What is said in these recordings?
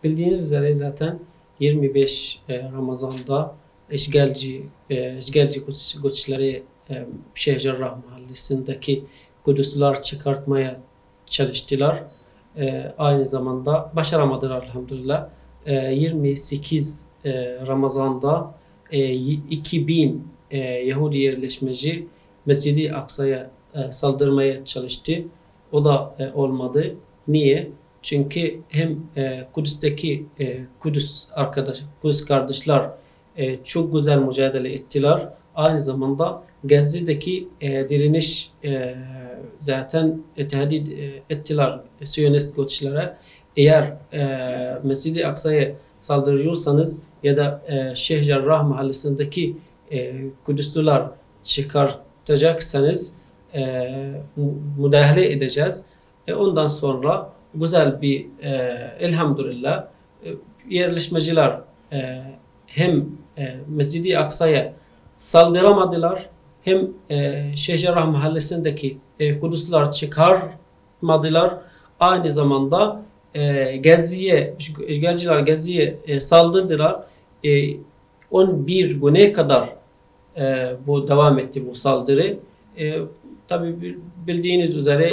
Bildiğiniz üzere zaten 25 Ramazan'da işgalci güçleri Şeyh Cerrah Mahallesi'ndeki Kudüs'ler çıkartmaya çalıştılar. Aynı zamanda başaramadılar elhamdülillah. 28 Ramazan'da 2000 Yahudi yerleşmeci Mescid-i Aksa'ya saldırmaya çalıştı. O da olmadı. Niye? Çünkü hem Kudüs'teki Kudüs kardeşler çok güzel mücadele ettiler. Aynı zamanda Gazze'deki direniş zaten tehdit ettiler Siyonist güçlere. Eğer Mescid-i Aksa'ya saldırıyorsanız ya da Şeyh Cerrah Mahallesi'ndeki Kudüslüler çıkartacaksanız müdahale edeceğiz. Ondan sonra güzel bir elhamdülillah yerleşmeciler hem Mescid-i Aksa'ya saldıramadılar hem Şeyh Cerrah Mahallesi'ndeki Kudüsler çıkarmadılar. Aynı zamanda işgalciler Gazze'ye saldırdılar. 11 güne kadar bu devam etti bu saldırı. Tabii bildiğiniz üzere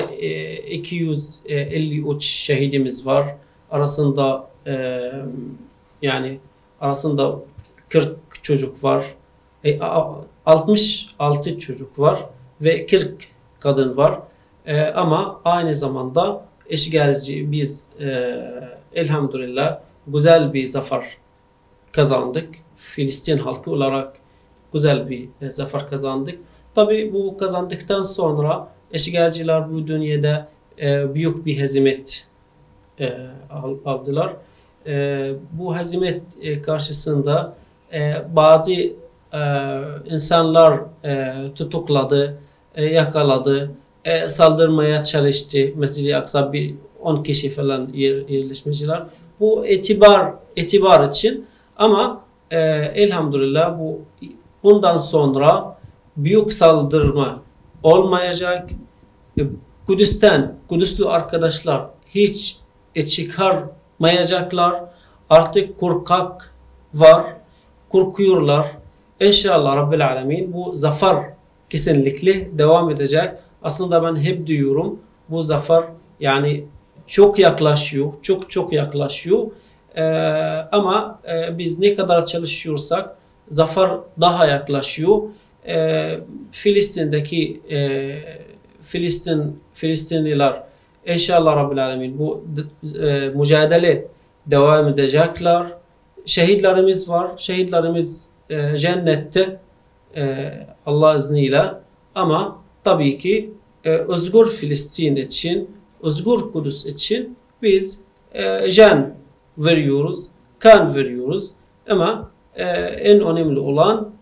253 şehidimiz var. Arasında arasında 40 çocuk var. 66 çocuk var ve 40 kadın var. Ama aynı zamanda biz elhamdülillah güzel bir zafer kazandık. Filistin halkı olarak güzel bir zafer kazandık. Tabii bu kazandıktan sonra işgalciler bu dünyada büyük bir hezimet aldılar. Bu hezimet karşısında bazı insanlar tutukladı, yakaladı, saldırmaya çalıştı. Mescid-i Aksa 10 kişi falan yerleşmeciler. Bu itibar için ama elhamdülillah bundan sonra büyük saldırma olmayacak. Kudüslü arkadaşlar hiç çıkarmayacaklar. Artık korkak var. Korkuyorlar. İnşallah Rabbil Alemin bu zafer kesinlikle devam edecek. Aslında ben hep diyorum bu zafer yani çok yaklaşıyor. Çok yaklaşıyor. Ama biz ne kadar çalışıyorsak zafer daha yaklaşıyor. Filistin'deki Filistinliler inşallah Rabbil Alemin bu mücadele devam edecekler. Şehitlerimiz var. Şehitlerimiz cennette Allah izniyle ama tabii ki özgür Filistin için, özgür Kudüs için biz can veriyoruz, kan veriyoruz ama en önemli olan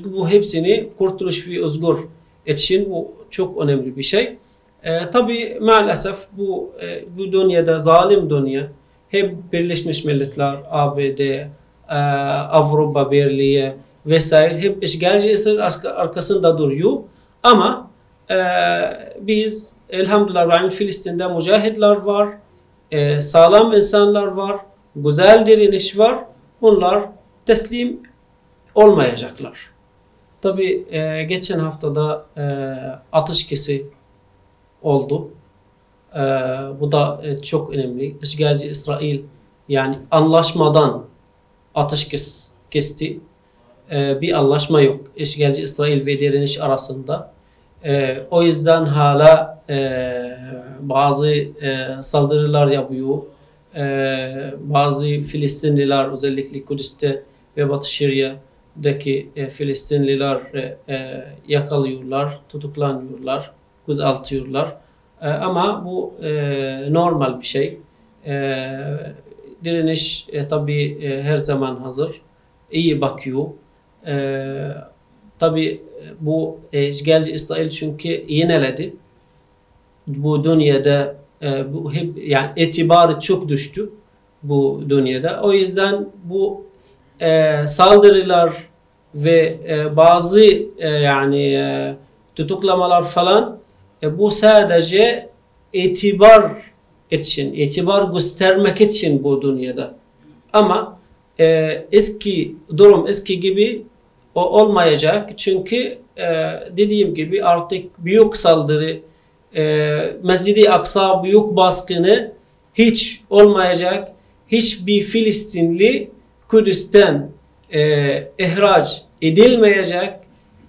bu hepsini kurtuluş ve özgür için bu çok önemli bir şey. Tabii maalesef bu dünyada zalim dünya hep Birleşmiş Milletler, ABD, Avrupa Birliği vesaire hep işgalci İsrail arkasında duruyor. Ama biz elhamdülillah Filistin'de mücahitler var, sağlam insanlar var, güzel direniş var. Bunlar teslim olmayacaklar. Tabii geçen haftada ateşkesi oldu. Bu da çok önemli. İşgalci İsrail yani anlaşmadan ateşkes kesti. Bir anlaşma yok. İşgalci İsrail ve direniş arasında. O yüzden hala bazı saldırılar yapıyor. Bazı Filistinliler özellikle Kudüs'te ve Batı Şeria'daki Filistinliler yakalıyorlar, tutuklanıyorlar, gözaltıyorlar. Ama bu normal bir şey. Direniş tabii her zaman hazır. İyi bakıyor. Tabii bu işgalci İsrail çünkü yeniledi. Bu dünyada bu hep yani itibarı çok düştü bu dünyada. O yüzden bu saldırılar ve bazı tutuklamalar falan bu sadece itibar göstermek için bu dünyada Ama eski durum eski gibi olmayacak. Çünkü dediğim gibi artık büyük saldırı, Mescid-i Aksa büyük baskını hiç olmayacak. Hiçbir Filistinli Kudüs'ten ihraç edilmeyecek.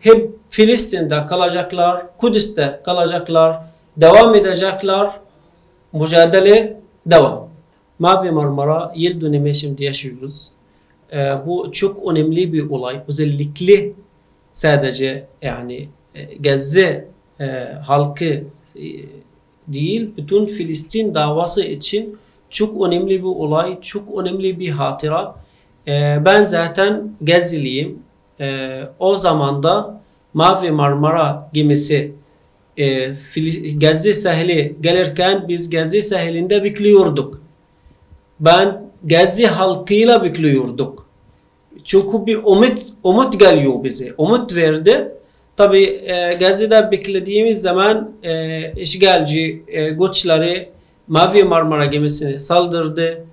Hep Filistin'de kalacaklar, Kudüs'te kalacaklar, devam edecekler. Mücadele devam. Mavi Marmara yıl dönümü şimdi yaşıyoruz. Bu çok önemli bir olay. Özellikle sadece yani Gazze halkı değil, bütün Filistin davası için çok önemli bir olay, çok önemli bir hatıra. Ben zaten Gazze'liyim. O zaman da Mavi Marmara gemisi Gazze sahili gelirken biz Gazze sahilinde bekliyorduk. Ben Gazze halkıyla bekliyorduk. Çünkü bir umut geliyor bize. Umut verdi. Tabi Gazze'de beklediğimiz zaman işgalci güçleri Mavi Marmara gemisine saldırdı.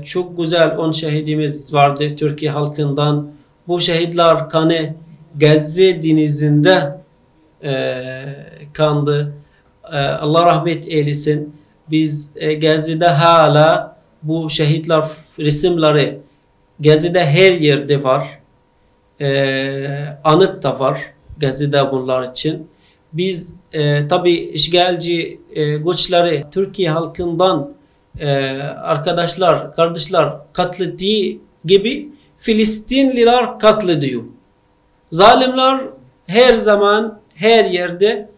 Çok güzel 10 şehidimiz vardı Türkiye halkından. Bu şehitler kanı Gazze denizinde kandı. Allah rahmet eylesin. Biz Gazze'de hala bu şehitler resimleri Gazze'de her yerde var. Anıt da var Gazze'de bunlar için. Biz tabi işgalci güçleri Türkiye halkından arkadaşlar, kardeşler katlettiği gibi Filistinliler katlediyor. Zalimler her zaman her yerde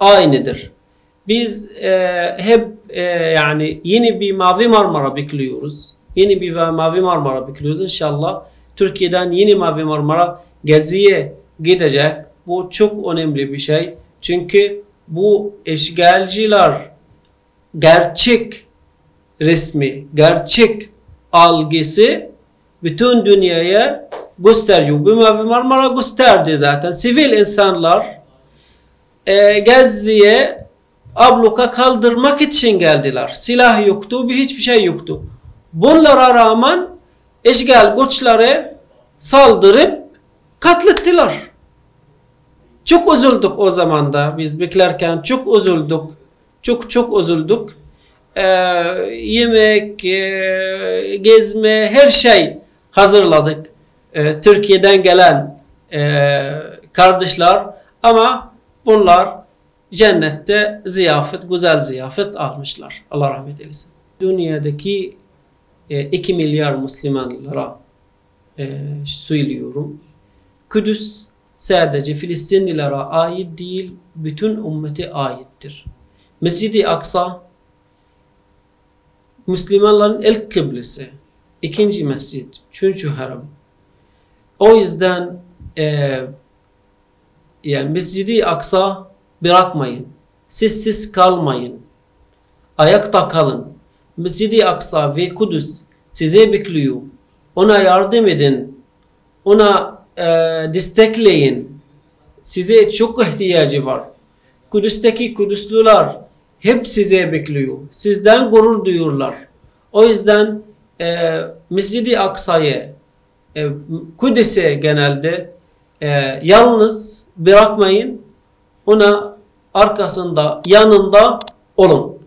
aynıdır. Biz hep yani yeni bir Mavi Marmara bekliyoruz. Yeni bir Mavi Marmara bekliyoruz. İnşallah Türkiye'den yeni Mavi Marmara Gazze'ye gidecek. Bu çok önemli bir şey. Çünkü bu işgalciler gerçek resmi, gerçek algısı bütün dünyaya gösteriyor. Bu Mavi Marmara gösterdi zaten. Sivil insanlar Gazze'ye abluka kaldırmak için geldiler. Silah yoktu, hiçbir şey yoktu. Bunlara rağmen işgal güçleri saldırıp katlettiler. Çok üzüldük o zaman da. Biz beklerken çok üzüldük. Çok üzüldük. Yemek, gezme, her şey hazırladık. Türkiye'den gelen kardeşler ama bunlar cennette ziyafet, güzel ziyafet almışlar. Allah rahmet eylesin. Dünyadaki 2 milyar Müslümanlara söylüyorum. Kudüs sadece Filistinlilere ait değil, bütün ümmete aittir. Mescid-i Aksa Müslümanların ilk kıblesi, ikinci mescid, üçüncü haram. O yüzden yani Mescid-i Aksa bırakmayın. Sessiz kalmayın. Ayakta kalın. Mescid-i Aksa ve Kudüs size bekliyor. Ona yardım edin. Ona destekleyin. Size çok ihtiyacı var. Kudüs'teki Kudüslüler hep size bekliyor. Sizden gurur duyuyorlar. O yüzden Mescid-i Aksa'yı Kudüs'e genelde yalnız bırakmayın. Ona arkasında, yanında olun.